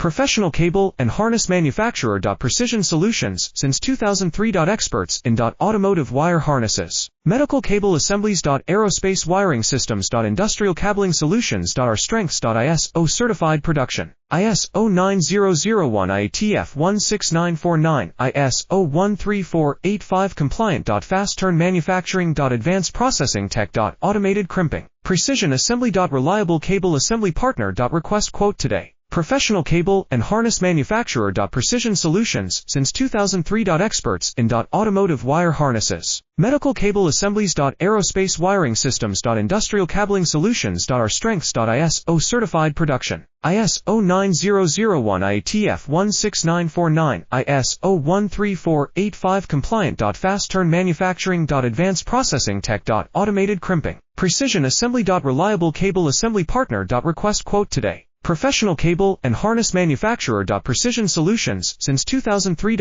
Professional cable and harness manufacturer. Precision solutions since 2003. Experts in automotive wire harnesses, medical cable assemblies. Aerospace wiring systems. Industrial cabling solutions. Our strengths. ISO certified production. ISO 9001 IATF 16949, ISO 13485 compliant. Fast turn manufacturing. Advanced processing tech. Automated crimping. Precision assembly. Reliable cable assembly partner. Request quote today. Professional cable and harness manufacturer. Precision solutions since 2003. Experts in automotive wire harnesses, medical cable assemblies. Aerospace wiring systems. Industrial cabling solutions. Our strengths. ISO certified production. ISO 9001 IATF 16949, ISO 13485 compliant. Fast turn manufacturing. Advanced processing tech. Automated crimping. Precision assembly. Reliable cable assembly partner. Request quote today. Professional cable and harness manufacturer. Precision solutions since 2003.